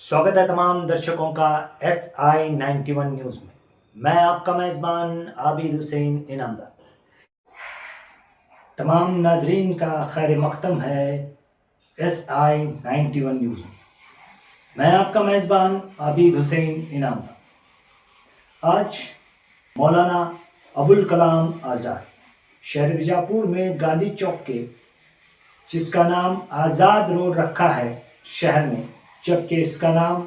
स्वागत है तमाम दर्शकों का SI91 न्यूज़ में। मैं आपका मेज़बान आबिद हुसैन इनामदार। तमाम नाजरीन का खैर मक़दम है SI91 न्यूज़ में। मैं आपका मेज़बान आबिद हुसैन इनामदार। आज मौलाना अबुल कलाम आज़ाद शहर बीजापुर में गांधी चौक के, जिसका नाम आज़ाद रोड रखा है शहर में, जबकि इसका नाम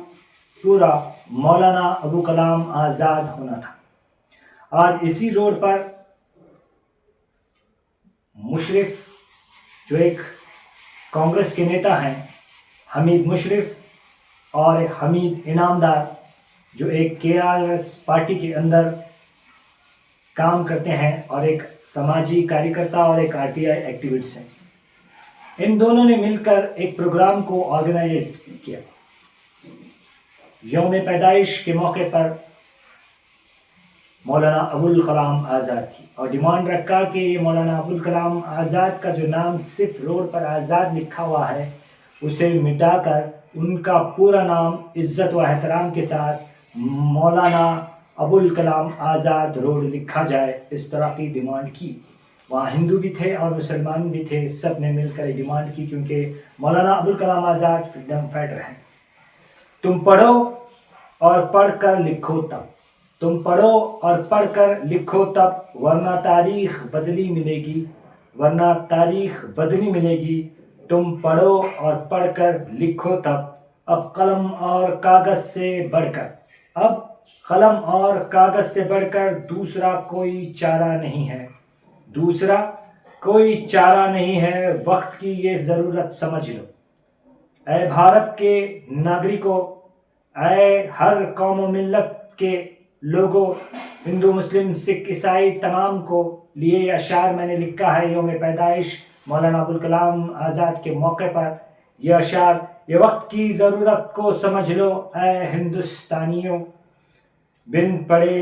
पूरा मौलाना अबू कलाम आज़ाद होना था। आज इसी रोड पर मुशर्रफ, जो एक कांग्रेस के नेता हैं, हमीद मुशर्रफ, और हमीद इनामदार, जो एक KRS पार्टी के अंदर काम करते हैं और एक समाजी कार्यकर्ता और एक RTI एक्टिविस्ट हैं, इन दोनों ने मिलकर एक प्रोग्राम को ऑर्गेनाइज किया। यौम पैदाइश के मौके पर मौलाना अबुल कलाम आज़ाद की, और डिमांड रखा कि मौलाना अबुल कलाम आज़ाद का जो नाम सिर्फ रोड पर आज़ाद लिखा हुआ है उसे मिटाकर उनका पूरा नाम इज़्ज़त व एहतराम के साथ मौलाना अबुल कलाम आज़ाद रोड लिखा जाए। इस तरह की डिमांड की। वहाँ हिंदू भी थे और मुसलमान भी थे, सब ने मिलकर डिमांड की, क्योंकि मौलाना अबुल कलाम आज़ाद फ्रीडम फाइटर हैं। तुम पढ़ो और पढ़कर लिखो तब, तुम पढ़ो और पढ़कर लिखो तब, वरना तारीख बदली मिलेगी, वरना तारीख बदली मिलेगी। तुम पढ़ो और पढ़कर लिखो तब, अब कलम और कागज़ से बढ़कर, अब कलम और कागज़ से बढ़कर दूसरा कोई चारा नहीं है, दूसरा कोई चारा नहीं है। वक्त की ये ज़रूरत समझ लो। ऐ भारत के नागरिकों, ऐ हर कौम व मिल्लत के लोगों, हिंदू मुस्लिम सिख ईसाई तमाम को लिए ये अशार मैंने लिखा है यौम पैदाइश मौलाना अबुल कलाम आज़ाद के मौके पर। यह अशार, ये वक्त की ज़रूरत को समझ लो ऐ हिंदुस्तानियों, बिन पढ़े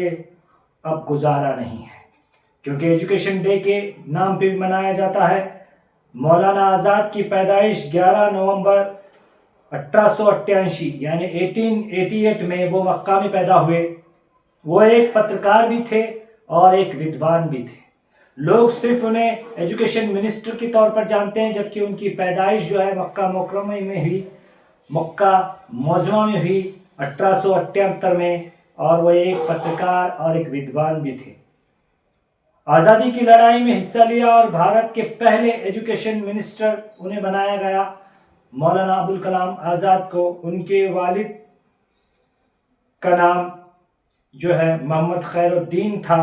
अब गुजारा नहीं है। क्योंकि एजुकेशन डे के नाम पे भी मनाया जाता है। मौलाना आज़ाद की पैदाइश 11 नवंबर 1888 यानी 1888 में वो मक्का में पैदा हुए। वो एक पत्रकार भी थे और एक विद्वान भी थे। लोग सिर्फ उन्हें एजुकेशन मिनिस्टर के तौर पर जानते हैं, जबकि उनकी पैदाइश जो है मक्का मुकर्रमा में हुई, मक्का मौज़मा में हुई 1878 में, और वो एक पत्रकार और एक विद्वान भी थे। आज़ादी की लड़ाई में हिस्सा लिया और भारत के पहले एजुकेशन मिनिस्टर उन्हें बनाया गया। मौलाना अबुल कलाम आज़ाद को उनके वालिद का नाम जो है मोहम्मद खैरुद्दीन था,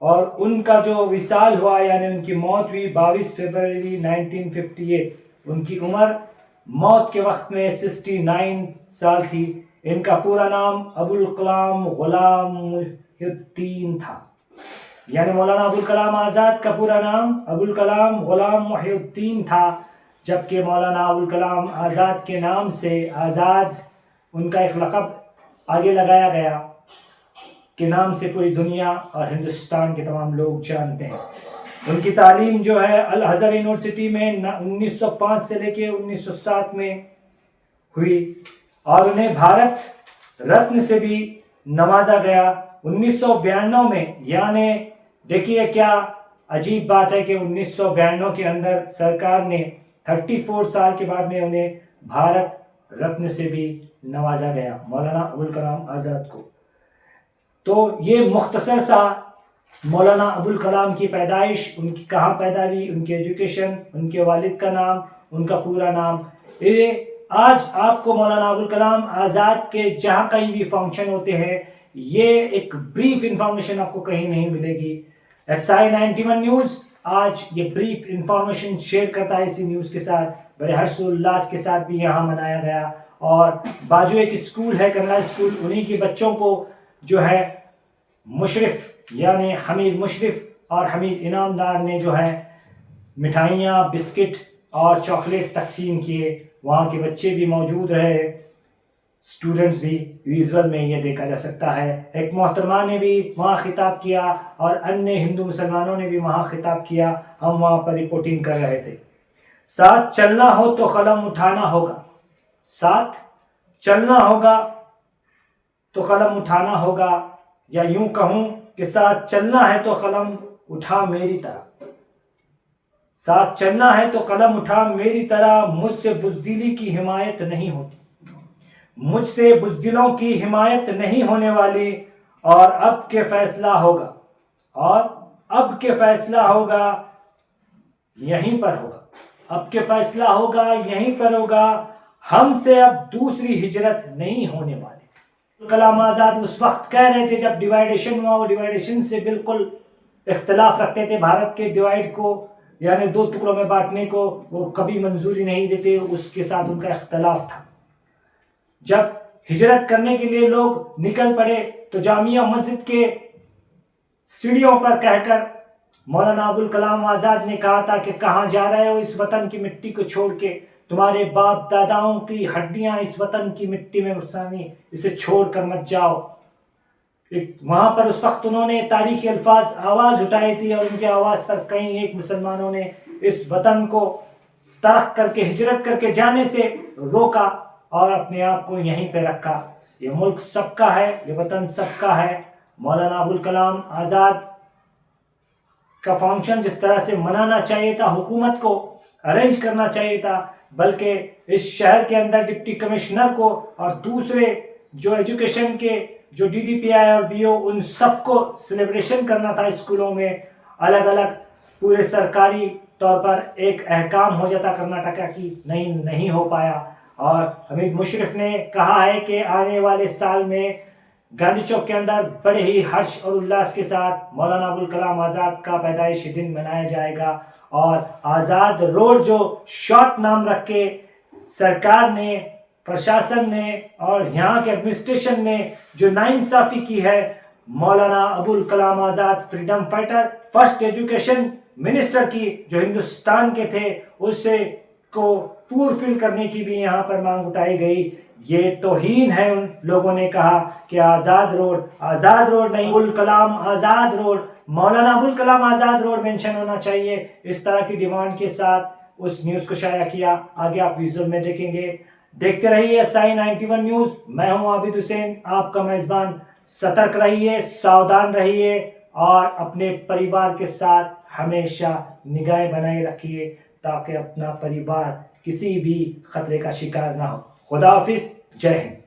और उनका जो विसाल हुआ यानी उनकी मौत हुई 22 फरवरी 1958। उनकी उम्र मौत के वक्त में 69 साल थी। इनका पूरा नाम अबुल कलाम गुलाम मुहिउद्दीन था, यानी मौलाना अबुल कलाम आज़ाद का पूरा नाम अबुल कलाम गुलाम मुहिउद्दीन था, जबकि मौलाना अबुल कलाम आज़ाद के नाम से आज़ाद उनका एक लक़ब आगे लगाया गया, के नाम से पूरी दुनिया और हिंदुस्तान के तमाम लोग जानते हैं। उनकी तालीम जो है अल अज़हर यूनिवर्सिटी में 1905 से लेके 1907 में हुई, और उन्हें भारत रत्न से भी नवाजा गया 1992 में। यानी देखिए क्या अजीब बात है कि 1992 के अंदर सरकार ने 34 साल के बाद में उन्हें भारत रत्न से भी नवाजा गया, मौलाना अबुल कलाम आज़ाद को। तो ये मुख्तसर सा मौलाना अबुल कलाम की पैदाइश, उनकी कहाँ पैदा हुई, उनकी एजुकेशन, उनके वालिद का नाम, उनका पूरा नाम, ये आज आपको मौलाना अबुल कलाम आज़ाद के जहाँ कहीं भी फंक्शन होते हैं, ये एक ब्रीफ इंफॉर्मेशन आपको कहीं नहीं मिलेगी। SI91 न्यूज़ आज ये ब्रीफ इंफॉर्मेशन शेयर करता है इसी न्यूज़ के साथ। बड़े हर्षोल्लास के साथ भी यहाँ मनाया गया, और बाजू एक स्कूल है कन्नड़ स्कूल, उन्हीं के बच्चों को जो है मुशर्रफ यानी हमीद मुशर्रफ और हमीद इनामदार ने जो है मिठाइयाँ, बिस्किट और चॉकलेट तकसीम किए। वहाँ के बच्चे भी मौजूद रहे, स्टूडेंट्स भी, विजुअल में ये देखा जा सकता है। एक मोहतरमा ने भी वहाँ खिताब किया और अन्य हिंदू मुसलमानों ने भी वहाँ खिताब किया। हम वहाँ पर रिपोर्टिंग कर रहे थे। साथ चलना हो तो कलम उठाना होगा, साथ चलना होगा तो कलम उठाना होगा, या यूं कहूं कि साथ चलना है तो कलम उठा मेरी तरह, साथ चलना है तो कलम उठा मेरी तरह। मुझसे बुज़दिली की हिमायत नहीं होती, मुझसे बुज़दिलों की हिमायत नहीं होने वाली। और अब के फैसला होगा, और अब के फैसला होगा यहीं पर होगा, अब के फैसला होगा यहीं पर होगा। हमसे अब दूसरी हिजरत नहीं होने वाली। कलाम आज़ाद उस वक्त कह रहे थे जब डिवाइडेशन हुआ, वो डिवाइडेशन से बिल्कुल इख्तलाफ रखते थे। भारत के डिवाइड को यानी दो टुकड़ों में बांटने को वो कभी मंजूरी नहीं देते, उसके साथ उनका इख्तलाफ था। जब हिजरत करने के लिए लोग निकल पड़े तो जामिया मस्जिद के सीढ़ियों पर कहकर मौलाना अबुल कलाम आज़ाद ने कहा था कि कहाँ जा रहे हो इस वतन की मिट्टी को छोड़ के, तुम्हारे बाप दादाओं की हड्डियां इस वतन की मिट्टी में फसानी, इसे छोड़ कर मत जाओ। वहां पर उस वक्त उन्होंने तारीखी अल्फाज आवाज उठाई थी, और उनके आवाज पर कई एक मुसलमानों ने इस वतन को तर्क करके हिजरत करके जाने से रोका और अपने आप को यहीं पे रखा। ये मुल्क सबका है, ये वतन सबका है। मौलाना अबुल कलाम आज़ाद का फंक्शन जिस तरह से मनाना चाहिए था, हुकूमत को अरेंज करना चाहिए था, बल्कि इस शहर के अंदर डिप्टी कमिश्नर को और दूसरे जो एजुकेशन के जो DDPI और BO उन सबको सेलिब्रेशन करना था स्कूलों में अलग अलग, पूरे सरकारी तौर पर एक अहकाम हो जाता कर्नाटका की, नहीं हो पाया। और हमीद मुशर्रफ ने कहा है कि आने वाले साल में गांधी चौक के अंदर बड़े ही हर्ष और उल्लास के साथ मौलाना अबुल कलाम आज़ाद का पैदाइशी दिन मनाया जाएगा। और आज़ाद रोड जो शॉर्ट नाम रख के सरकार ने, प्रशासन ने और यहाँ के एडमिनिस्ट्रेशन ने जो नाइंसाफ़ी की है, Maulana Abul Kalam Azad freedom fighter, first education minister की जो हिंदुस्तान के थे, उससे को पूरफिल करने की भी यहाँ पर मांग उठाई गई। ये तौहीन है। उन लोगों ने कहा कि आज़ाद रोड नहीं, अबुल कलाम आज़ाद रोड, मौलाना अबुल कलाम आज़ाद रोड मेंशन होना चाहिए। इस तरह की डिमांड के साथ उस न्यूज़ को शाया किया। आगे आप विजुअल में देखेंगे। देखते रहिए SI91 न्यूज़। मैं हूं आबिद हुसैन, आपका मेज़बान। सतर्क रहिए, सावधान रहिए और अपने परिवार के साथ हमेशा निगाहें बनाए रखिए ताकि अपना परिवार किसी भी खतरे का शिकार ना हो। खुदा हाफिज, जय हिंद।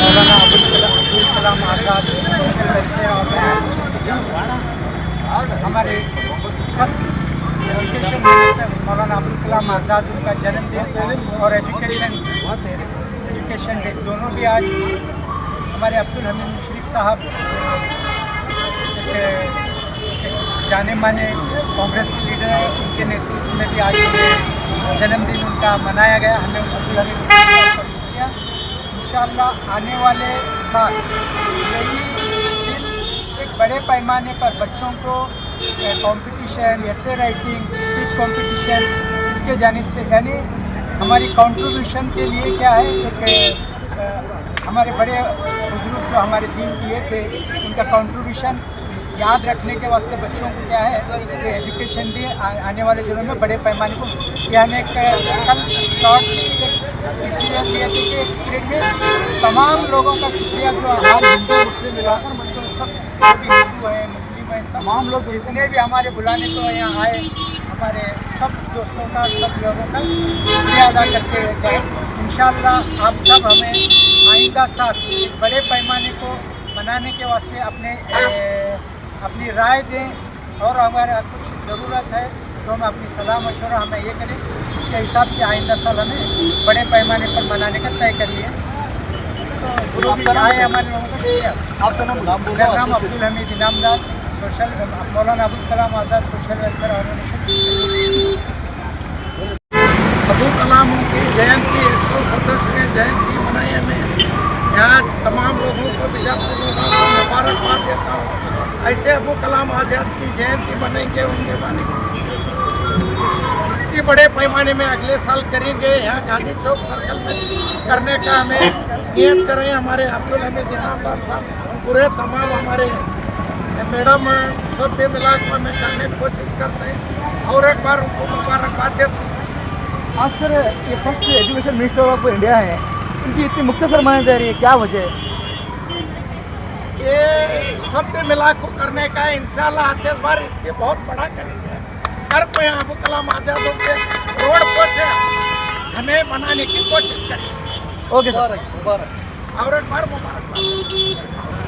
मौलाना अबुल कलाम आज़ाद सोशल वेलफेयर ऑर्गेनाइजेशन हमारे फर्स्ट एजुकेशन मिनिस्टर मौलाना अबुल कलाम आज़ाद उनका जन्मदिन और एजुकेशन डे दोनों भी आज हमारे अब्दुल हमीद मुशर्रफ साहब जाने माने कांग्रेस के लीडर हैं, उनके नेतृत्व में भी आज जन्मदिन उनका मनाया गया। हमें अब्दुल हमीद मुशर्रफ साहब पर किया। इंशाअल्लाह आने वाले साल यही दिन एक बड़े पैमाने पर बच्चों को competition, essay writing, speech competition इसके जानिब से यानी हमारी कंट्रीब्यूशन के लिए क्या है एक हमारे बड़े बुजुर्ग जो हमारे दीन किए थे उनका कंट्रीब्यूशन याद रखने के वास्ते बच्चों को क्या है एजुकेशन दी आने वाले दिनों में बड़े पैमाने को यह हमें कल शॉर्ट डिसीजन लिए थे कि एक पीरियड में तमाम लोगों का शुक्रिया जो आज हिंदू मुस्लिम मिलाकर मतलब सब भी हिंदू हैं मुस्लिम हैं तमाम लोग जितने भी हमारे बुलाने को यहाँ आए हमारे सब दोस्तों का सब लोगों का शुक्रिया अदा करते हुए क्या इंशाअल्लाह आप सब हमें आइंदा साल एक बड़े पैमाने को मनाने के वास्ते अपनी राय दें और हमारे कुछ ज़रूरत है तो हम अपनी सलाह मशवरा हमें ये करें उसके हिसाब से आइंदा साल हमें बड़े पैमाने पर मनाने का तय करिए। तो जो भी आए हमारे लोगों का शुक्रिया। मेरा नाम अब्दुल हमीद इनामदार सोशल मौलाना अबुल कलाम आज़ाद social welfare organisation. Abul Kalam की जयंती 137वीं जयंती मनाई हमें यहाँ तमाम लोगों को बीजापुर लोगों को मुबारकबाद देता हूँ। ऐसे अबुल कलाम आज़ाद की जयंती मनाएंगे उनके बारे में इतने बड़े पैमाने में अगले साल करेंगे। यहाँ गांधी चौक सर्कल में करने का हमें नियत करें। हमारे अब्दुल हमीद इनामदार साहब पूरे तमाम हमारे मैडम सब भी मिलाकर हमें करने की कोशिश करते हैं और एक बार उनको मुबारकबाद देते हैं। आज सर ये first education minister of India है, इनकी इतनी मुख्तसर मानी जा रही है, क्या वजह है? ये सब पे मिला को करने का इंशाल्लाह आते बार इसके बहुत बड़ा करेंगे। हर कोई अबुल कलाम आज़ाद के रोड पर से हमें बनाने की कोशिश करेंगे। ओके सर, मुबारक। और एक बार मुबारकबाद।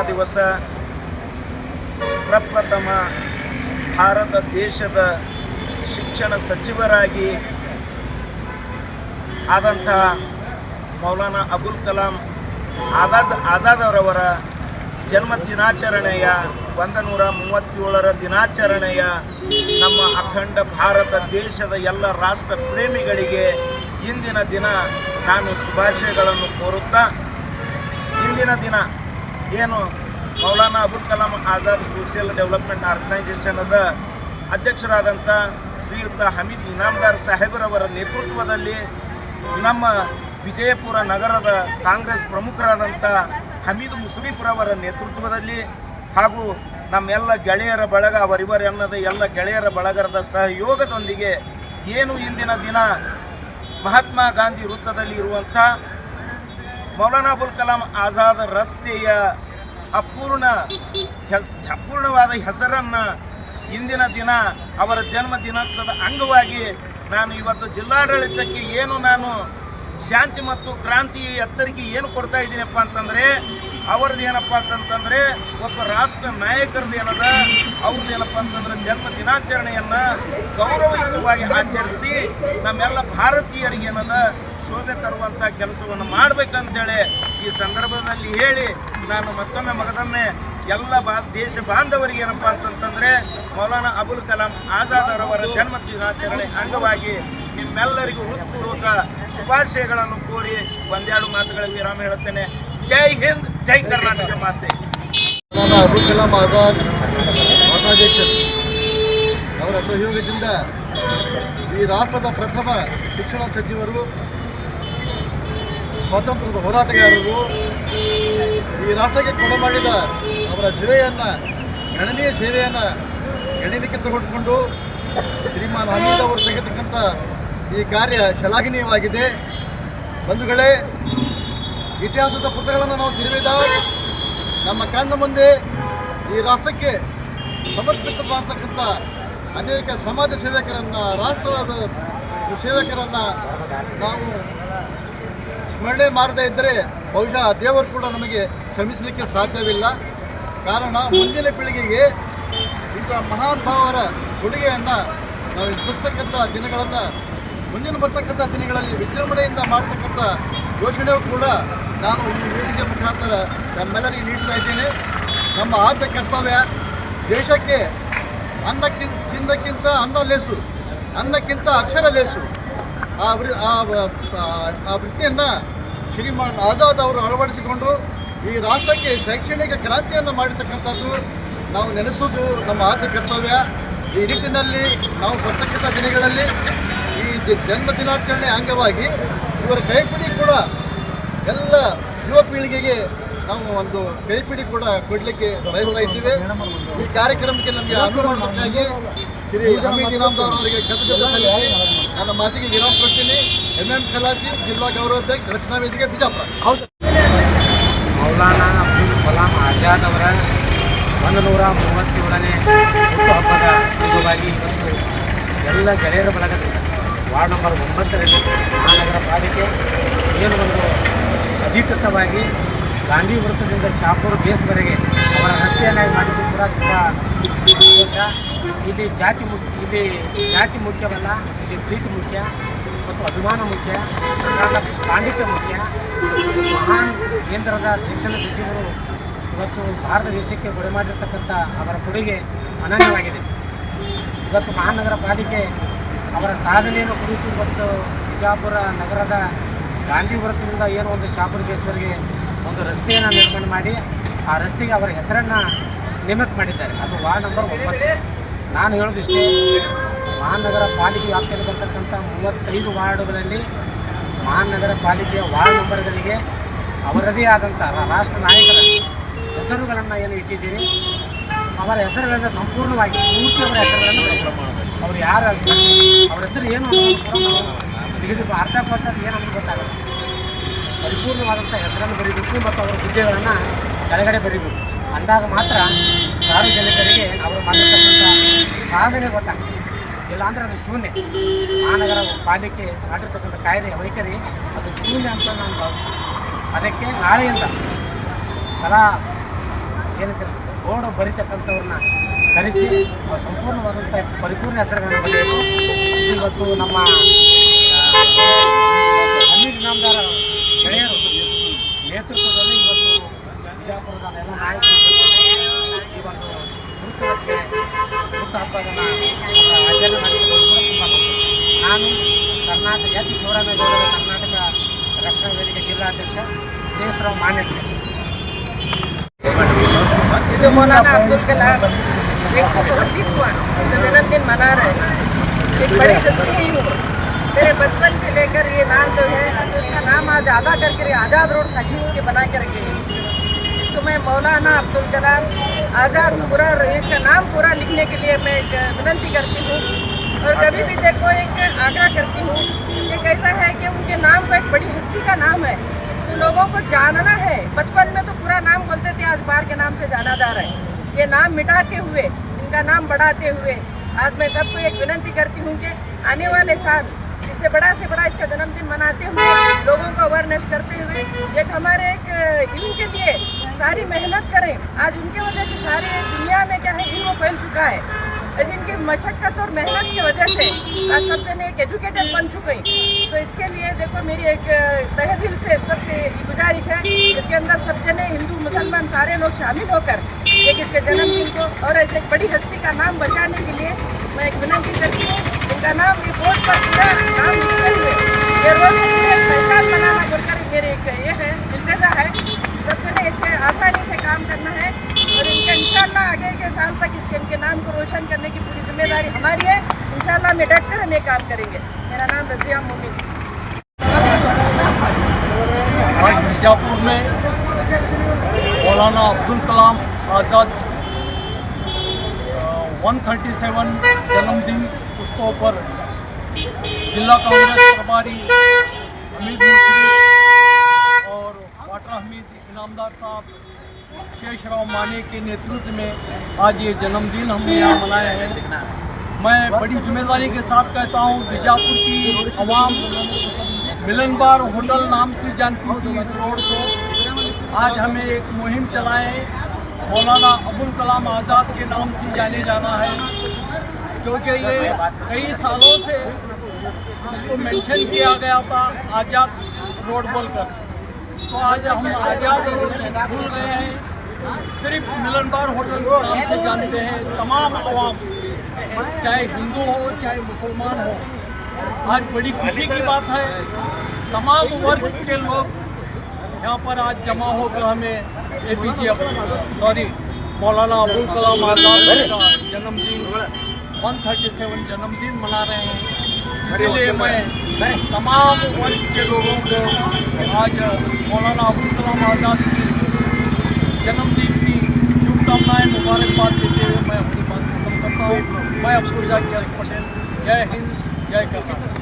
ದಿವಸ ಪ್ರಪ್ರಥಮ ಭಾರತ ದೇಶದ ಶಿಕ್ಷಣ ಸಚಿವರಾಗಿ ಆದಂತಹ ಮೌಲಾನಾ ಅಬುಲ್ ಕಲಾಂ ಆಜಾದ್ ಅವರವರ ಜನ್ಮ ದಿನಾಚರಣೆಯ 137ರ ದಿನಾಚರಣೆಯ ನಮ್ಮ ಅಖಂಡ ಭಾರತ ದೇಶದ ಎಲ್ಲ ರಾಷ್ಟ್ರ ಪ್ರೇಮಿಗಳಿಗೆ ಇಂದಿನ ದಿನ ನಾನು ಶುಭಾಶಯಗಳನ್ನು ಕೋರುತ್ತಾ ಇಂದಿನ ದಿನ ಏನು ಮೌಲಾನಾ ಅಬುಲ್ ಕಲಾಂ ಆಜಾದ್ ಸೋಷಿಯಲ್ ಡೆವಲಪ್ಮೆಂಟ್ ಆರ್ಗನೈಜೇಷನದ ಅಧ್ಯಕ್ಷರಾದಂಥ ಶ್ರೀಯುತ ಹಮೀದ್ ಇನಾಮದಾರ್ ಸಾಹೇಬರವರ ನೇತೃತ್ವದಲ್ಲಿ ನಮ್ಮ ವಿಜಯಪುರ ನಗರದ ಕಾಂಗ್ರೆಸ್ ಪ್ರಮುಖರಾದಂಥ ಹಮೀದ್ ಮುಸ್ರಿಫ್ರವರ ನೇತೃತ್ವದಲ್ಲಿ ಹಾಗೂ ನಮ್ಮೆಲ್ಲ ಗೆಳೆಯರ ಬಳಗ ಅವರಿವರೆನ್ನದ ಎಲ್ಲ ಗೆಳೆಯರ ಬಳಗದ ಸಹಯೋಗದೊಂದಿಗೆ ಏನು ಇಂದಿನ ದಿನ ಮಹಾತ್ಮ ಗಾಂಧಿ ವೃತ್ತದಲ್ಲಿ ಇರುವಂಥ ಮೌಲಾನಾ ಅಬುಲ್ ಕಲಾಂ ಆಜಾದ್ ರಸ್ತೆಯ ಅಪೂರ್ಣವಾದ ಹೆಸರನ್ನು ಇಂದಿನ ದಿನ ಅವರ ಜನ್ಮ ದಿನೋತ್ಸವದ ಅಂಗವಾಗಿ ನಾನು ಇವತ್ತು ಜಿಲ್ಲಾಡಳಿತಕ್ಕೆ ಏನು ನಾನು ಶಾಂತಿ ಮತ್ತು ಕ್ರಾಂತಿ ಎಚ್ಚರಿಕೆ ಏನು ಕೊಡ್ತಾ ಇದ್ದೀನಪ್ಪ ಅಂತಂದರೆ ಅವ್ರದ್ದು ಏನಪ್ಪ ಅಂತಂತಂದರೆ ಒಬ್ಬ ರಾಷ್ಟ್ರ ನಾಯಕರದ್ದು ಏನದ ಅವ್ರದ್ದು ಏನಪ್ಪ ಅಂತಂದ್ರೆ ಜನ್ಮ ದಿನಾಚರಣೆಯನ್ನು ಗೌರವಯುತವಾಗಿ ಆಚರಿಸಿ ನಮ್ಮೆಲ್ಲ ಭಾರತೀಯರಿಗೆ ಏನದ ಶೋಭೆ ತರುವಂಥ ಕೆಲಸವನ್ನು ಮಾಡಬೇಕಂತೇಳಿ ಈ ಸಂದರ್ಭದಲ್ಲಿ ಹೇಳಿ ನಾನು ಮತ್ತೊಮ್ಮೆ ಮಗದೊಮ್ಮೆ ಎಲ್ಲ ದೇಶ ಬಾಂಧವರಿಗೆ ಏನಪ್ಪ ಅಂತಂತಂದರೆ ಮೌಲಾನಾ ಅಬುಲ್ ಕಲಾಂ ಆಜಾದ್ ಅವರ ಜನ್ಮ ದಿನಾಚರಣೆ ಅಂಗವಾಗಿ ನಿಮ್ಮೆಲ್ಲರಿಗೂ ಹೃತ್ಪೂರ್ವಕ ಶುಭಾಶಯಗಳನ್ನು ಕೋರಿ ಒಂದೆರಡು ಮಾತುಗಳ ವಿರಾಮ ಹೇಳುತ್ತೇನೆ. ಜೈ ಹಿಂದ್, ಜೈ ಕರ್ನಾಟಕ ಮಾತೆ. ಅಬುಲ್ ಕಲಾಂ ಆಜಾದ್ ಬಾಂಗ್ಲಾದೇಶರು ಅವರ ಸಹಯೋಗದಿಂದ ಈ ರಾಷ್ಟ್ರದ ಪ್ರಥಮ ಶಿಕ್ಷಣ ಸಚಿವರು, ಸ್ವಾತಂತ್ರ್ಯದ ಹೋರಾಟಗಾರರು, ಈ ರಾಷ್ಟ್ರಕ್ಕೆ ಕೊಡ ಮಾಡಿದ ಅವರ ಸೇವೆಯನ್ನು, ಗಣನೀಯ ಸೇವೆಯನ್ನು ಗಣನೆಗೆ ತೆಗೆದುಕೊಂಡು ಶ್ರೀಮಾನ್ ಹಮೀದ್ ಅವರು ತೆಗೆತಕ್ಕಂಥ ಈ ಕಾರ್ಯ ಶ್ಲಾಘನೀಯವಾಗಿದೆ. ಬಂಧುಗಳೇ, ಇತಿಹಾಸದ ಪುಟಗಳನ್ನು ನಾವು ತಿರುವಿದಾಗ ನಮ್ಮ ಕಣ್ಣ ಮುಂದೆ ಈ ರಾಷ್ಟ್ರಕ್ಕೆ ಸಮರ್ಪಿತ ಮಾಡ್ತಕ್ಕಂಥ ಅನೇಕ ಸಮಾಜ ಸೇವಕರನ್ನು, ರಾಷ್ಟ್ರದ ಸೇವಕರನ್ನು ನಾವು ಸ್ಮರಣೆ ಮಾಡದೇ ಇದ್ದರೆ ಬಹುಶಃ ದೇವರು ಕೂಡ ನಮಗೆ ಕ್ಷಮಿಸಲಿಕ್ಕೆ ಸಾಧ್ಯವಿಲ್ಲ. ಕಾರಣ ಮುಂದಿನ ಪೀಳಿಗೆಗೆ ಇಂಥ ಮಹಾನುಭಾವರ ಕೊಡುಗೆಯನ್ನು ನಾವು ಎದುರಿಸ್ತಕ್ಕಂಥ ದಿನಗಳನ್ನು ಮುಂದಿನ ಬರ್ತಕ್ಕಂಥ ದಿನಗಳಲ್ಲಿ ವಿಜೃಂಭಣೆಯಿಂದ ಮಾಡ್ತಕ್ಕಂಥ ಘೋಷಣೆಯೂ ಕೂಡ ನಾನು ಈ ವೇದಿಕೆ ಮುಖಾಂತರ ನಮ್ಮೆಲ್ಲರಿಗೆ ನೀಡ್ತಾ ಇದ್ದೇನೆ. ನಮ್ಮ ಆದ್ಯ ಕರ್ತವ್ಯ ದೇಶಕ್ಕೆ ಚಿನ್ನಕ್ಕಿಂತ ಅನ್ನ ಲೇಸು, ಅನ್ನಕ್ಕಿಂತ ಅಕ್ಷರ ಲೇಸು. ಆ ವೃತ್ತಿಯನ್ನು ಶ್ರೀಮಾನ್ ಆಜಾದ್ ಅವರು ಅಳವಡಿಸಿಕೊಂಡು ಈ ರಾಷ್ಟ್ರಕ್ಕೆ ಶೈಕ್ಷಣಿಕ ಕ್ರಾಂತಿಯನ್ನು ಮಾಡಿರ್ತಕ್ಕಂಥದ್ದು ನಾವು ನೆನೆಸುವುದು ನಮ್ಮ ಆದ್ಯ ಕರ್ತವ್ಯ. ಈ ನಿಟ್ಟಿನಲ್ಲಿ ನಾವು ಬರ್ತಕ್ಕಂಥ ದಿನಗಳಲ್ಲಿ ಈ ಜನ್ಮ ದಿನಾಚರಣೆ ಅಂಗವಾಗಿ ಇವರ ಕೈಪಿಡಿ ಕೂಡ ಎಲ್ಲ ಯುವ ಪೀಳಿಗೆಗೆ ನಾವು ಒಂದು ಕೈಪಿಡಿ ಕೂಡ ಕೊಡಲಿಕ್ಕೆ ಬಯಸ್ತಾ ಇದ್ದೀವಿ. ಈ ಕಾರ್ಯಕ್ರಮಕ್ಕೆ ನಮಗೆ ಅನುಮತಿಗಾಗಿ ಶ್ರೀ ಹಮೀದ್ ಇನಾಮ್ದಾರ್ ಅವರಿಗೆ ಕೃತಜ್ಞತೆ ಸಲ್ಲಿಸಿ ನನ್ನ ಮಾತಿಗೆ ವಿರಾಮ ಕೊಡ್ತೀನಿ. MM ಖಲಾಸಿ, ಜಿಲ್ಲಾ ಗೌರವಾಧ್ಯಕ್ಷ, ರಕ್ಷಣಾ ವೇದಿಕೆ, ಬಿಜಾಪುರ. ಮೌಲಾನಾ ಅಬುಲ್ ಕಲಾಂ ಆಜಾದ್ ಅವರ 137ನೇ ಹುಟ್ಟುಹಬ್ಬದ ಅಂಗವಾಗಿ ಇವತ್ತು ಎಲ್ಲ ಗೆಳೆಯರ ಬಳಗದಿಂದ ವಾರ್ಡ್ ನಂಬರ್ 9ರಲ್ಲಿ ಮಹಾನಗರ ಪಾಲಿಕೆ ಏನು ಒಂದು ಅಧಿಕೃತವಾಗಿ ಗಾಂಧಿ ವೃತ್ತದಿಂದ ಶಾಪುರ್ ಬೇಸ್ವರೆಗೆ ಅವರ ರಸ್ತೆಯನ್ನಾಗಿ ಮಾಡಿದ್ದು ಕೂಡ ತುಂಬ ಸಂತೋಷ. ಇಲ್ಲಿ ಜಾತಿ ಮುಖ್ಯವಲ್ಲ, ಇಲ್ಲಿ ಪ್ರೀತಿ ಮುಖ್ಯ ಮತ್ತು ಅಭಿಮಾನ ಮುಖ್ಯ, ಪಾಂಡಿತ್ಯ ಮುಖ್ಯ. ಮಹಾನ್ ಕೇಂದ್ರದ ಶಿಕ್ಷಣ ಸಚಿವರು ಇವತ್ತು ಭಾರತ ದೇಶಕ್ಕೆ ಕೊಡೆ ಮಾಡಿರ್ತಕ್ಕಂಥ ಅವರ ಕೊಡುಗೆ ಅನನ್ಯವಾಗಿದೆ. ಇವತ್ತು ಮಹಾನಗರ ಪಾಲಿಕೆ ಅವರ ಸಾಧನೆಯನ್ನು ಕುರಿತು ಇವತ್ತು ಬಿಜಾಪುರ ನಗರದ ಗಾಂಧಿ ವೃತ್ತದಿಂದ ಏನು ಒಂದು ಶಾಪುರ್ ಬೇಸ್ವರೆಗೆ ಒಂದು ರಸ್ತೆಯನ್ನು ನಿರ್ಮಾಣ ಮಾಡಿ ಆ ರಸ್ತೆಗೆ ಅವರ ಹೆಸರನ್ನು ನೇಮಕ ಮಾಡಿದ್ದಾರೆ. ಅದು ವಾರ್ಡ್ ನಂಬರ್ 9. ನಾನು ಹೇಳೋದಿಷ್ಟೇ, ಮಹಾನಗರ ಪಾಲಿಕೆ ವ್ಯಾಪ್ತಿಯಲ್ಲಿ ಬರ್ತಕ್ಕಂಥ 35 ವಾರ್ಡುಗಳಲ್ಲಿ ಮಹಾನಗರ ಪಾಲಿಕೆಯ ವಾರ್ಡ್ ನಂಬರ್ಗಳಿಗೆ ಅವರದೇ ಆದಂಥ ರಾಷ್ಟ್ರ ನಾಯಕರ ಹೆಸರುಗಳನ್ನು ಏನು ಇಟ್ಟಿದ್ದೀರಿ, ಅವರ ಹೆಸರುಗಳನ್ನು ಸಂಪೂರ್ಣವಾಗಿ ಪೂರ್ತಿ ಅವರ ಹೆಸರುಗಳನ್ನು ಅವ್ರು ಯಾರು ಅವ್ರ ಹೆಸರು ಏನು ತೆಗೆದು ಅರ್ಥಪಟ್ಟದ್ದು ಏನು ಅಂತ ಗೊತ್ತಾಗಲ್ಲ. ಪರಿಪೂರ್ಣವಾದಂಥ ಹೆಸರನ್ನು ಬರೀಬೇಕು ಮತ್ತು ಅವರ ಹುದ್ದೆಗಳನ್ನು ಕೆಳಗಡೆ ಬರೀಬೇಕು. ಅಂದಾಗ ಮಾತ್ರ ಸಾರ್ವಜನಿಕರಿಗೆ ಅವರು ಮಾಡಿರ್ತಕ್ಕಂಥ ಸಾಧನೆ ಗೊತ್ತಾಗ್ತದೆ. ಇಲ್ಲಾಂದರೆ ಅದು ಶೂನ್ಯ. ಮಹಾನಗರ ಪಾಲಿಕೆ ಮಾಡಿರ್ತಕ್ಕಂಥ ಕಾಯ್ದೆ ವೈಖರಿ ಅದು ಶೂನ್ಯ ಅಂತ ನಾನು ಭಾವಿಸ್ತೀನಿ. ಅದಕ್ಕೆ ನಾಳೆಯಿಂದ ಕಲಾ ಏನಂತ ಬೋರ್ಡ್ ಬರೀತಕ್ಕಂಥವ್ರನ್ನ ಕರೆಸಿ ಸಂಪೂರ್ಣವಾದಂಥ ಪರಿಪೂರ್ಣ ಹೆಸರುಗಳನ್ನು ಬರೆಯಬೇಕು. ಇವತ್ತು ನಮ್ಮ ಹಮೀದ್ ಇನಾಮ್ದಾರ್ ಗೆಳೆಯರು ನೇತೃತ್ವದಲ್ಲಿ ಇವತ್ತು ಬಿಜಾಪುರದ ಎಲ್ಲ ನಾಯಕರು ಈ ಒಂದು ಹುಟ್ಟುಹಬ್ಬವನ್ನು ಆಚರಣೆ ಮಾಡಿಕೊಂಡು ತುಂಬ ನಾನು ಕರ್ನಾಟಕ ಶಿವರಾಮೇಗೌಡರ ಕರ್ನಾಟಕ ರಕ್ಷಣಾ ವೇದಿಕೆ ಜಿಲ್ಲಾಧ್ಯಕ್ಷ ಶ್ರೇಷ್ಠರಾವ್ ಮಾನ್ಯತೆ. जो मौलाना अब्दुल कलाम 134वां जन्मदिन मना रहे हैं। एक बड़ी हस्ती ही हूँ। मेरे बचपन से लेकर ये नाम जो है उसका नाम आज आधा करके आज़ाद रोड खजीज के बना के रखे हैं। तो मैं मौलाना अब्दुल कलाम आज़ाद पूरा इसका नाम पूरा लिखने के लिए मैं विनती करती हूँ। और कभी भी देखो एक आग्रह करती हूँ, एक ऐसा है कि उनके नाम को एक बड़ी हस्ती का नाम है तो लोगों को जानना है। बचपन में तो पूरा नाम बोलते थे, आज बार के नाम से जाना जा रहा है। ये नाम मिटाते हुए इनका नाम बढ़ाते हुए आज मैं सबको एक विनती करती हूँ कि आने वाले साल इस इससे बड़ा इसका जन्मदिन मनाते हुए लोगों को अवेयरनेस करते हुए एक हमारे एक इल्म के लिए सारी मेहनत करें। आज उनके वजह से सारी दुनिया में क्या है इल्म फैल चुका है। ऐसे इनकी मशक्क़त और मेहनत की वजह से आज सब जने एक एजुकेटेड बन चुके हैं। तो इसके लिए देखो मेरी एक तहे दिल से सबसे गुजारिश है, इसके अंदर सब जने हिंदू मुसलमान सारे लोग शामिल होकर एक इसके जन्मदिन को और ऐसे एक बड़ी हस्ती का नाम बचाने के लिए मैं एक विनती करती हूँ। इनका नाम ये बोर्ड पर पूरा नाम लिखते हुए ये रोज पहचान बनाना बोलकर मेरे एक ये है इल्तिजा है। सब जने ऐसे आसानी से काम करना है और इनका इंशाल्लाह आगे के साल तक इनके नाम को रोशन करने की पूरी जिम्मेदारी हमारी है। इंशाल्लाह मैं डट कर हम ये काम करेंगे। मेरा नाम रज़िया मोमिन। आज बीजापुर में मौलाना अब्दुल कलाम आज़ाद 137 जन्मदिन उत्सव पर जिला कांग्रेस प्रभारी हमीद मुशर्रफ और वाटर हमीद इनामदार साहब शेषराव माने के नेतृत्व में आज ये जन्मदिन हमने यहाँ मनाया है। मैं बड़ी जिम्मेदारी के साथ कहता हूँ, बीजापुर की आवाम मिलन बार होटल नाम से जानती थी इस रोड को। आज हमें एक मुहिम चलाएं, मौलाना अबुल कलाम आज़ाद के नाम से जाने जाना है, क्योंकि ये कई सालों से उसको मेंशन किया गया था आज़ाद रोड बोलकर। तो आज हम आज़ाद रोड भूल गए हैं, सिर्फ मिलन बार होटल के नाम से जानते हैं। तमाम आवाम चाहे हिंदू हो चाहे मुसलमान हो, आज बड़ी खुशी की बात है। तमाम वर्ग के लोग यहाँ पर आज जमा होकर हमें मौलाना अबुल कलाम आज़ाद का जन्मदिन 137 जन्मदिन मना रहे हैं। इसीलिए मैं तमाम वर्ग के लोगों को आज मौलाना अबुल कलाम आज़ाद की जन्मदिन की शुभकामनाएं मुबारकबाद देते हुए मैं अपनी बात खत्म करता हूँ। मैं अफरोजा के पटेल, जय हिंद, जय कर्नाटक।